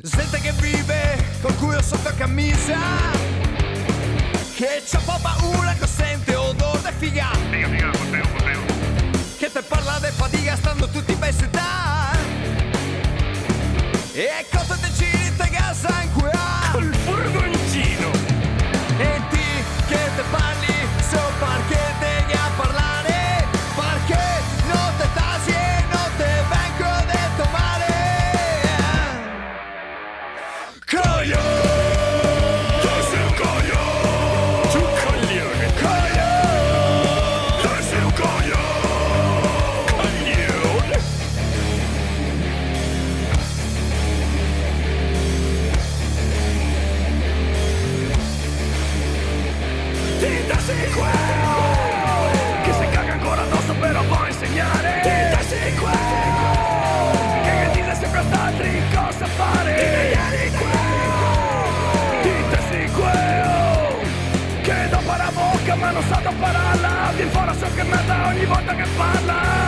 Gente che vive col culo sotto camisa, che c'ha un po' paura, che sente odore di figa, che te parla di fatica stando tutti bei sedà, e cosa te giri te casa in qua Col furgoncino. e ti che te parli so perché te a parlare, perché non te tasi e non te vengo detto male. Coglione, Tu sei un coglione. Tu coglione. Tu sei un coglione. Coglione. Tinta sequel, che se caga ancora addosso però può insegnare. Tinta sequel, che dice sempre a altri cosa fare. Tinta sequel, che dopo la bocca ma non sa pararla. Viene fuori so che merda ogni volta che parla.